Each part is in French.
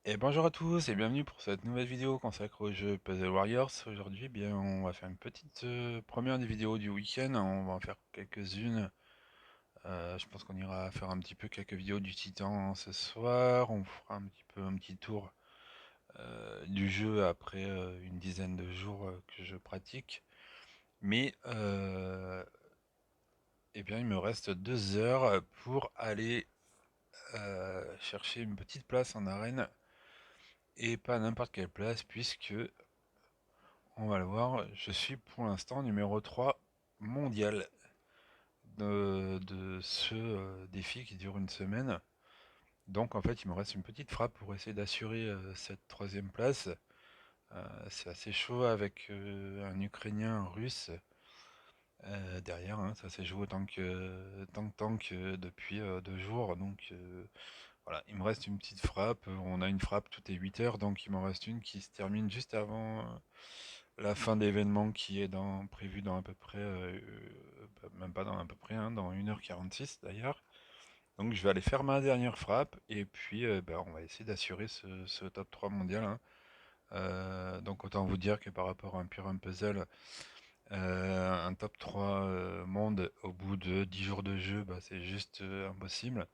Et bonjour à tous et bienvenue pour cette nouvelle vidéo consacrée au jeu Puzzle Warriors. Aujourd'hui, bien, on va faire une petite première des vidéos du week-end. On va en faire quelques-unes. Je pense qu'on ira faire un petit peu quelques vidéos du Titan ce soir. On fera un petit peu un petit tour du jeu après une dizaine de jours que je pratique. Mais eh bien, il me reste 2 heures pour aller chercher une petite place en arène et pas n'importe quelle place puisque on va le voir, je suis pour l'instant numéro 3 mondial de ce défi qui dure une semaine. Donc en fait il me reste une petite frappe pour essayer d'assurer cette troisième place. C'est assez chaud avec un Ukrainien, un Russe derrière, hein. Ça s'est joué tant que depuis 2 jours. Donc voilà, il me reste une petite frappe. On a une frappe toutes les 8 heures, donc il m'en reste une qui se termine juste avant la fin d'événement qui est prévue dans à peu près, même pas dans à peu près, hein, dans 1h46 d'ailleurs. Donc je vais aller faire ma dernière frappe et puis ben, on va essayer d'assurer ce top 3 mondial, hein. Donc autant vous dire que par rapport à un pur un puzzle, un top 3 monde au bout de 10 jours de jeu, bah, c'est juste impossible.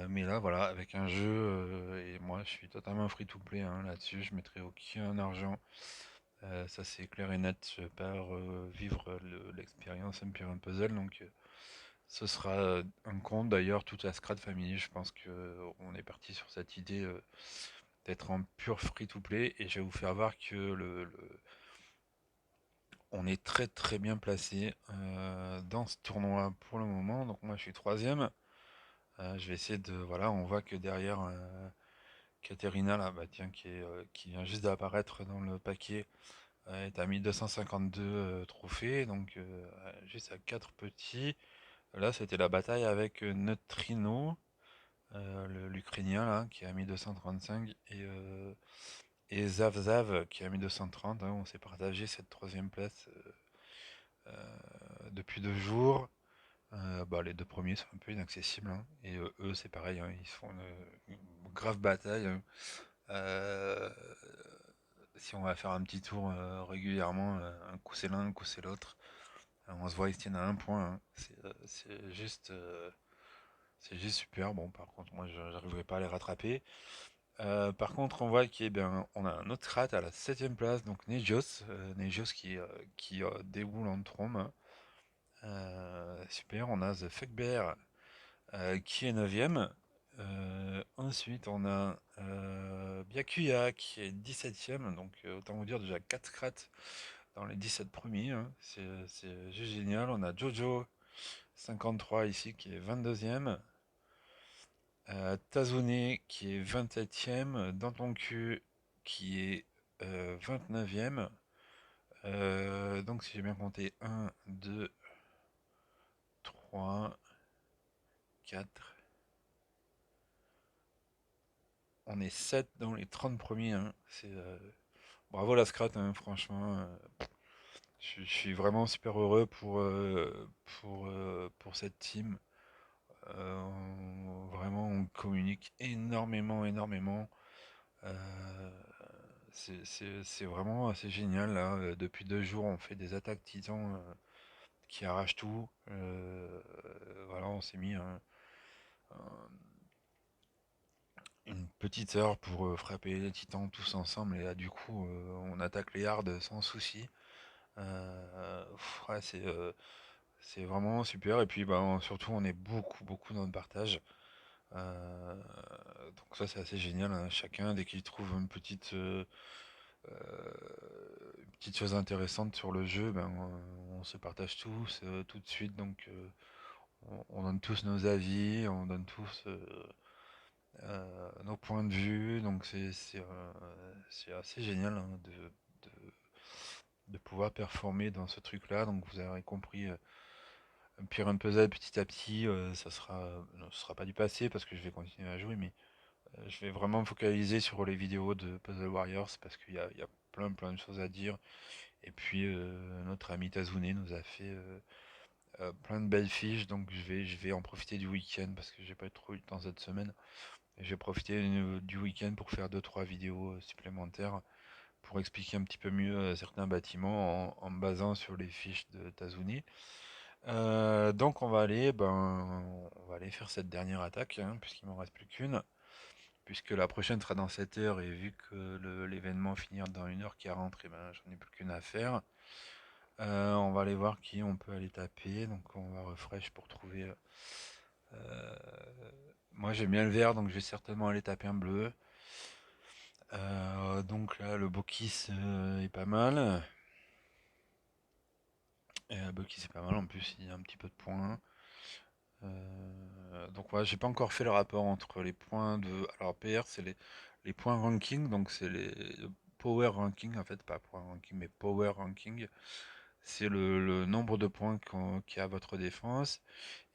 Mais là voilà, avec un jeu, et moi je suis totalement free to play, hein, là-dessus, je mettrai aucun argent. Ça c'est clair et net, je pars vivre l'expérience Empyrean Puzzle, donc ce sera un compte. D'ailleurs, toute la Scrad Family, je pense que on est parti sur cette idée d'être en pur free-to-play, et je vais vous faire voir que on est très très bien placé dans ce tournoi pour le moment. Donc moi je suis troisième. Je vais essayer de... Voilà, on voit que derrière Katerina, là, bah, tiens, qui vient juste d'apparaître dans le paquet, est à 1252 trophées, donc juste à 4 petits. Là, c'était la bataille avec Neutrino, l'Ukrainien, là, qui a mis 235, et Zav Zav, qui a mis 230, hein. On s'est partagé cette troisième place depuis 2 jours. Bah, les deux premiers sont un peu inaccessibles, hein. Et eux, c'est pareil, hein, ils font une grave bataille, hein. Euh, Si on va faire un petit tour régulièrement, un coup c'est l'un, un coup c'est l'autre. On se voit, ils se tiennent à un point, hein. C'est juste super. Bon, par contre, moi, je n'arriverai pas à les rattraper. Par contre, on voit qu'on a un autre rat à la septième place, donc Nejios qui déboule en trombe. Super. On a The Fuck Bear qui est neuvième. Ensuite, on a Byakuya qui est 17ème, donc autant vous dire déjà 4 crats dans les 17 premiers, hein. C'est juste génial. On a Jojo 53 ici qui est 22ème. Tazune qui est 27ème. Dans ton cul qui est 29ème. Donc si j'ai bien compté, 1, 2, 3, 4. On est 7 dans les 30 premiers, hein. Bravo la Scrat, hein, franchement. Je suis vraiment super heureux pour cette team. Vraiment, on communique énormément, énormément. Euh, c'est vraiment assez génial là. Depuis 2 jours, on fait des attaques titans qui arrachent tout. Voilà, on s'est mis une petite heure pour frapper les titans tous ensemble. Et là, du coup, on attaque les hards sans souci. Ouais, c'est vraiment super. Et puis, bah, surtout, on est beaucoup, beaucoup dans le partage. Euh, donc ça c'est assez génial, hein. Chacun, dès qu'il trouve une petite chose intéressante sur le jeu, ben, on se partage tous tout de suite. Donc on donne tous nos avis, on donne tous nos points de vue. Donc c'est assez génial, hein, de pouvoir performer dans ce truc-là. Donc vous avez compris, puis un puzzle petit à petit, non, ce sera pas du passé parce que je vais continuer à jouer, mais je vais vraiment me focaliser sur les vidéos de Puzzle Warriors parce qu'il y a plein plein de choses à dire. Et puis notre ami Tazune nous a fait plein de belles fiches, donc je vais en profiter du week-end parce que j'ai pas trop eu le temps cette semaine Et j'ai profité du week-end pour faire deux trois vidéos supplémentaires pour expliquer un petit peu mieux certains bâtiments en me basant sur les fiches de Tazuni. Donc on va aller faire cette dernière attaque, hein, puisqu'il m'en reste plus qu'une, puisque la prochaine sera dans 7 heures, et vu que l'événement finira dans 1h40, et ben j'en ai plus qu'une à faire. On va aller voir qui on peut aller taper, donc on va refresh pour trouver. Euh, Moi j'aime bien le vert, donc je vais certainement aller taper un bleu. Donc là le Bokis est pas mal. Et Bokis est pas mal, en plus il y a un petit peu de points. Donc voilà, j'ai pas encore fait le rapport entre les points de. Alors PR c'est les points ranking, donc c'est les power ranking en fait, pas points ranking mais power ranking. C'est le nombre de points qu'il y a à votre défense.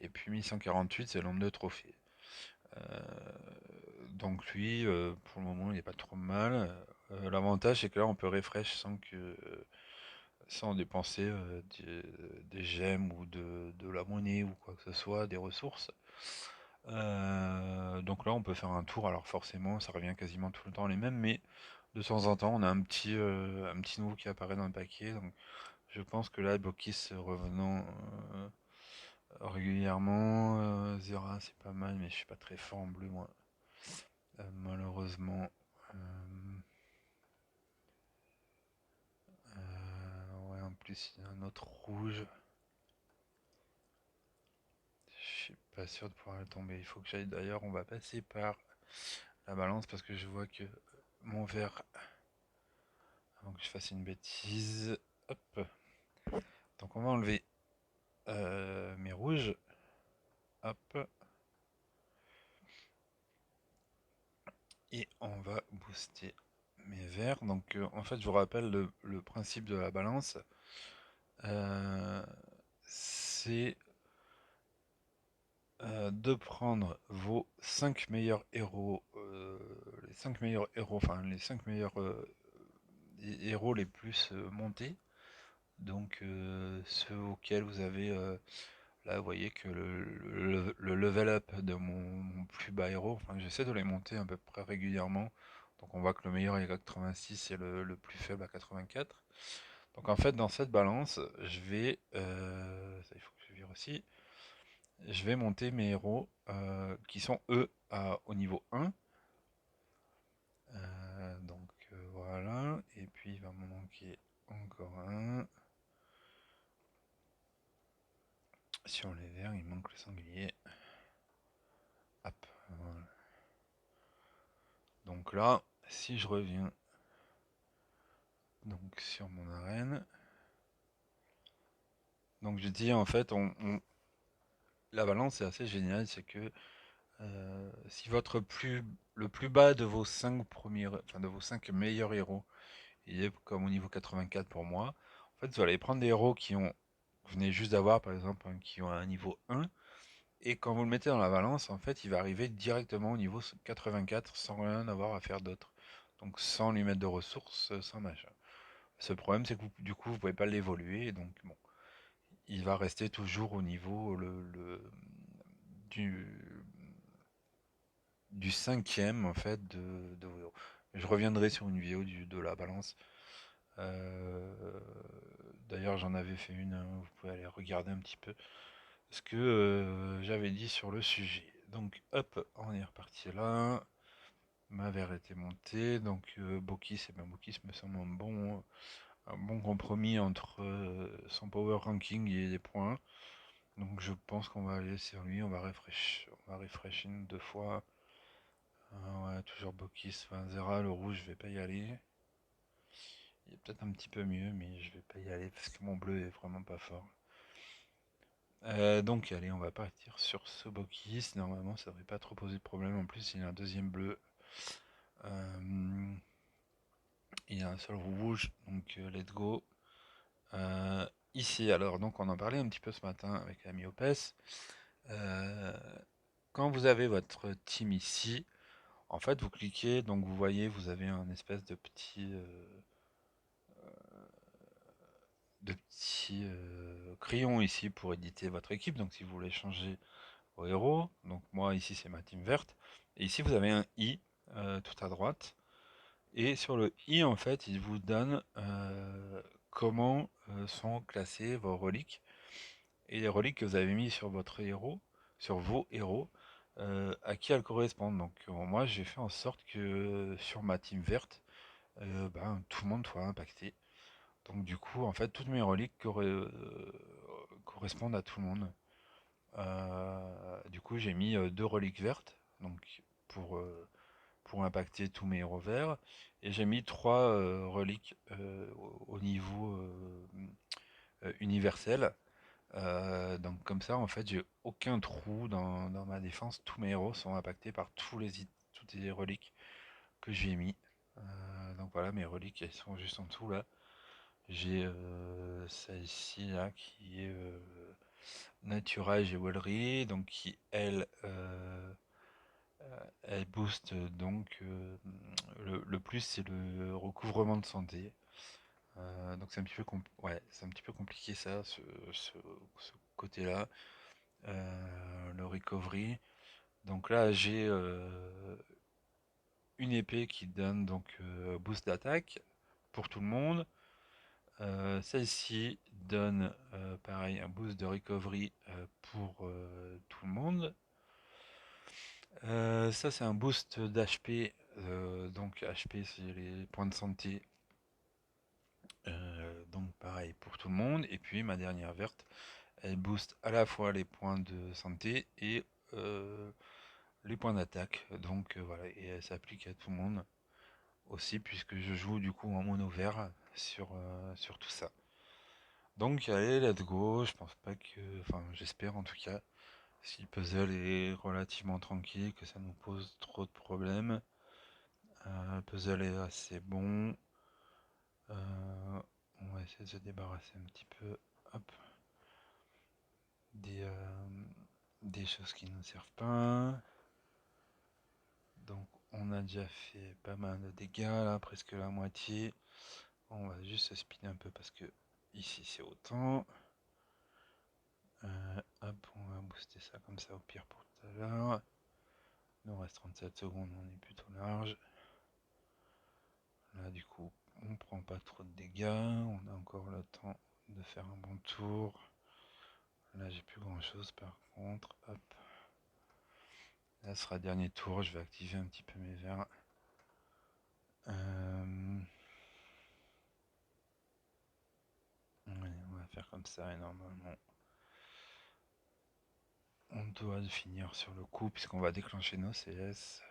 Et puis 1148 c'est le nombre de trophées. Euh, donc lui, pour le moment, il n'est pas trop mal. L'avantage c'est que là on peut refresh sans dépenser des gemmes ou de la monnaie ou quoi que ce soit, des ressources. Donc là, on peut faire un tour. Alors forcément, ça revient quasiment tout le temps les mêmes, mais de temps en temps, on a un petit nouveau qui apparaît dans le paquet. Donc je pense que là, Bokis revenant régulièrement, Zera, c'est pas mal, mais je suis pas très fort en bleu, moi. Malheureusement. Ouais, en plus, il y a un autre rouge. Je suis pas sûr de pouvoir le tomber. Il faut que j'aille. D'ailleurs, on va passer par la balance parce que je vois que mon verre. Avant que je fasse une bêtise. Hop. Donc, on va enlever mes rouges. Hop. Et on va booster mes verts. Donc, en fait, je vous rappelle le principe de la balance. Euh, c'est de prendre vos 5 meilleurs héros, les 5 meilleurs héros, enfin les 5 meilleurs héros les plus montés, donc ceux auxquels vous avez, là vous voyez que le level up de mon plus bas héros, enfin j'essaie de les monter à peu près régulièrement, donc on voit que le meilleur est à 86 et le plus faible à 84. Donc en fait dans cette balance, je vais, ça il faut que je vire aussi, je vais monter mes héros qui sont eux au niveau 1. Voilà. Et puis il va m'en manquer encore un. Sur les verts, il manque le sanglier. Hop. Voilà. Donc là, si je reviens donc sur mon arène. Donc je dis en fait, la balance est assez géniale, c'est que si le plus bas de vos 5 premiers, enfin de vos 5 meilleurs héros, il est comme au niveau 84 pour moi. En fait, vous allez prendre des héros vous venez juste d'avoir par exemple, qui ont un niveau 1, et quand vous le mettez dans la balance, en fait, il va arriver directement au niveau 84 sans rien avoir à faire d'autre. Donc sans lui mettre de ressources, sans machin. Ce problème, c'est que du coup, vous pouvez pas l'évoluer, donc bon, il va rester toujours au niveau du, du cinquième en fait de vos héros. Je reviendrai sur une vidéo de la balance. Euh, D'ailleurs, j'en avais fait une, hein, vous pouvez aller regarder un petit peu ce que j'avais dit sur le sujet. Donc, hop, on est reparti là. Ma verre était montée, donc Bokis, et bien Bokis me semble un bon compromis entre son power ranking et les points. Donc je pense qu'on va aller sur lui, on va refresh une, deux fois. Ouais, toujours Bokis, enfin Zera, le rouge, je vais pas y aller. Il est peut-être un petit peu mieux, mais je vais pas y aller parce que mon bleu est vraiment pas fort. Donc allez, on va partir sur ce Bokis. Normalement, ça devrait pas trop poser de problème. En plus, il y a un deuxième bleu. Il y a un seul rouge, donc let's go. Euh, Ici, alors, donc on en parlait un petit peu ce matin avec la Myopès. Euh, Quand vous avez votre team ici, en fait, vous cliquez, donc vous voyez, vous avez un espèce de petit crayon ici pour éditer votre équipe. Donc si vous voulez changer au héros. Donc moi ici c'est ma team verte. Et ici vous avez un i tout à droite. Et sur le i en fait il vous donne comment sont classées vos reliques et les reliques que vous avez mis sur votre héros, sur vos héros, à qui elles correspondent. Donc moi j'ai fait en sorte que sur ma team verte, ben, tout le monde soit impacté. Donc du coup en fait toutes mes reliques correspondent à tout le monde. Du coup j'ai mis deux reliques vertes, donc pour impacter tous mes héros verts, et j'ai mis trois reliques au niveau universel. Donc comme ça, en fait, j'ai aucun trou dans ma défense. Tous mes héros sont impactés par toutes les reliques que j'ai mis. Donc voilà, mes reliques, elles sont juste en dessous là. J'ai celle-ci là qui est Natura et Jewelry, donc qui elle booste donc le plus c'est le recouvrement de santé. Donc c'est un petit peu ouais, c'est un petit peu compliqué ça, ce côté-là. Le recovery. Donc là, j'ai une épée qui donne donc boost d'attaque pour tout le monde. Celle-ci donne pareil un boost de recovery pour tout le monde. Ça c'est un boost d'HP. Donc HP c'est les points de santé. Donc pareil pour tout le monde. Et puis ma dernière verte, elle booste à la fois les points de santé et les points d'attaque. Donc voilà, et elle s'applique à tout le monde aussi, puisque je joue du coup en mono vert sur tout ça. Donc allez, let's go. Je pense pas que. Enfin, j'espère en tout cas. Si le puzzle est relativement tranquille, que ça nous pose trop de problèmes. Le puzzle est assez bon. On va essayer de se débarrasser un petit peu. Hop. Des, euh, des choses qui ne nous servent pas. Donc on a déjà fait pas mal de dégâts là, presque la moitié. On va juste se speeder un peu parce que ici c'est autant. Hop, on va booster ça comme ça au pire pour tout à l'heure. Il nous reste 37 secondes, on est plutôt large. Là du coup on prend pas trop de dégâts, on a encore le temps de faire un bon tour. Là j'ai plus grand chose par contre. Hop. Là ce sera dernier tour, je vais activer un petit peu mes verres. Ouais, on va faire comme ça et normalement on doit finir sur le coup puisqu'on va déclencher nos CS.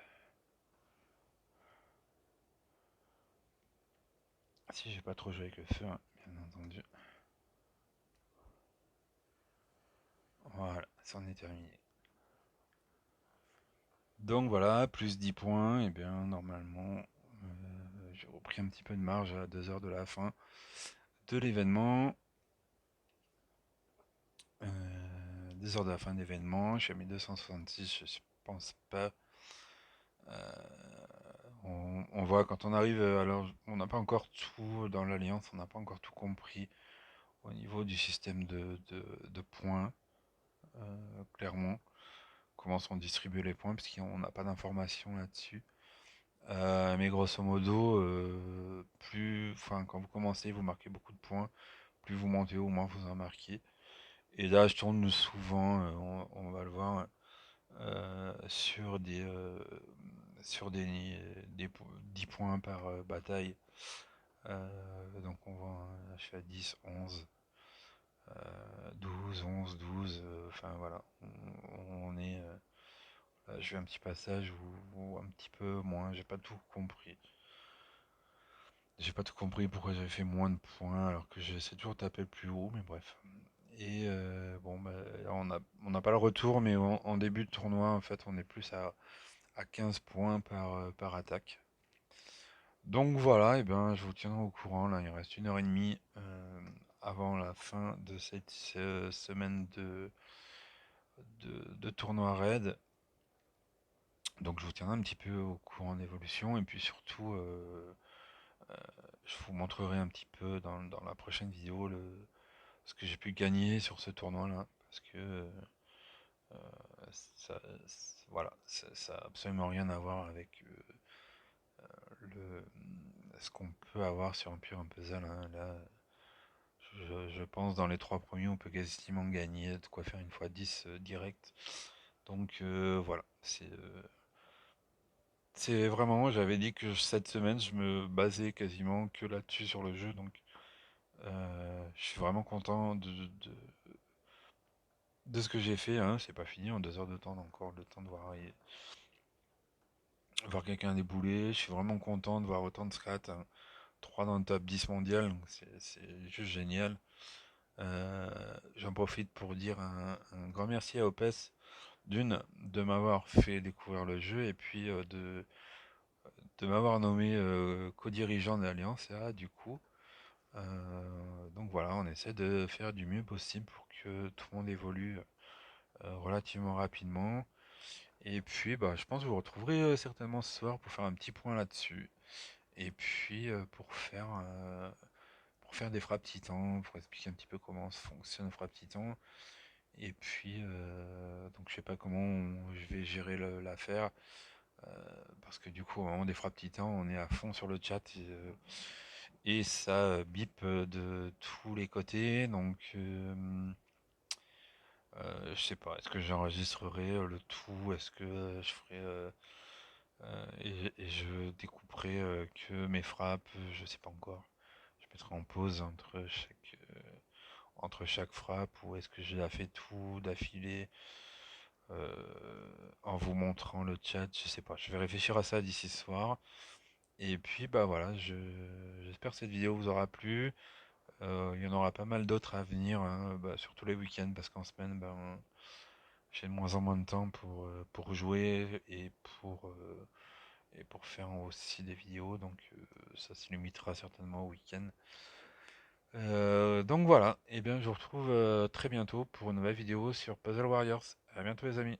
Si j'ai pas trop joué avec le feu, hein, bien entendu. Voilà, ça en est terminé. Donc voilà, plus 10 points, et bien normalement j'ai repris un petit peu de marge à 2 heures de la fin de l'événement. 2 heures de la fin de l'événement, je suis à 1266, je pense pas. On voit quand on arrive, alors on n'a pas encore tout dans l'alliance, on n'a pas encore tout compris au niveau du système de points, clairement. Comment sont distribués les points, parce qu'on n'a pas d'informations là-dessus. Mais grosso modo, enfin, quand vous commencez, vous marquez beaucoup de points. Plus vous montez haut, moins vous en marquez. Et là, je tourne souvent, on va le voir, sur des 10 points par bataille. Donc on voit, je suis à 10, 11, 12, 11, 12, enfin voilà, on est... je vais un petit passage ou un petit peu moins, j'ai pas tout compris. J'ai pas tout compris pourquoi j'avais fait moins de points alors que j'essaie toujours de taper le plus haut, mais bref. Et bon, bah, là, on n'a pas le retour, mais en début de tournoi, en fait, on est plus à 15 points par attaque. Donc voilà, et ben, je vous tiendrai au courant. Là, il reste 1 heure et demie avant la fin de cette semaine de tournoi raid. Donc je vous tiendrai un petit peu au courant d'évolution et puis surtout je vous montrerai un petit peu dans la prochaine vidéo ce que j'ai pu gagner sur ce tournoi là parce que Ça, voilà, ça a absolument rien à voir avec ce qu'on peut avoir sur un pur puzzle, hein. Là, je pense dans les trois premiers, on peut quasiment gagner, de quoi faire une fois 10 direct. Donc voilà, c'est vraiment, j'avais dit que cette semaine, je me basais quasiment que là-dessus sur le jeu, donc je suis vraiment content de ce que j'ai fait, hein. C'est pas fini, en 2 heures de temps, on a encore le temps de voir quelqu'un débouler. Je suis vraiment content de voir autant de squats, hein. 3 dans le top 10 mondial, donc c'est juste génial. J'en profite pour dire un grand merci à Opes, d'une, de m'avoir fait découvrir le jeu, et puis de m'avoir nommé co-dirigeant de l'Alliance A, du coup. Donc voilà, on essaie de faire du mieux possible pour que tout le monde évolue relativement rapidement. Et puis, bah, je pense que vous retrouverez certainement ce soir pour faire un petit point là-dessus. Et puis, pour faire des frappes titans, pour expliquer un petit peu comment fonctionne frappe titan. Et puis, donc je sais pas comment je vais gérer l'affaire. Parce que du coup, au moment des frappes titans, on est à fond sur le chat. Et ça bip de tous les côtés. Donc, je sais pas, est-ce que j'enregistrerai le tout? Est-ce que je ferai et je découperai que mes frappes? Je sais pas encore. Je mettrai en pause entre chaque frappe, ou est-ce que je la fais tout d'affilée en vous montrant le chat? Je sais pas. Je vais réfléchir à ça d'ici ce soir. Et puis bah voilà, j'espère que cette vidéo vous aura plu. Il y en aura pas mal d'autres à venir, hein, bah, surtout les week-ends, parce qu'en semaine, ben, j'ai de moins en moins de temps pour jouer et pour faire aussi des vidéos, donc ça se limitera certainement au week-end. Donc voilà, et bien je vous retrouve très bientôt pour une nouvelle vidéo sur Puzzle Warriors. À bientôt les amis.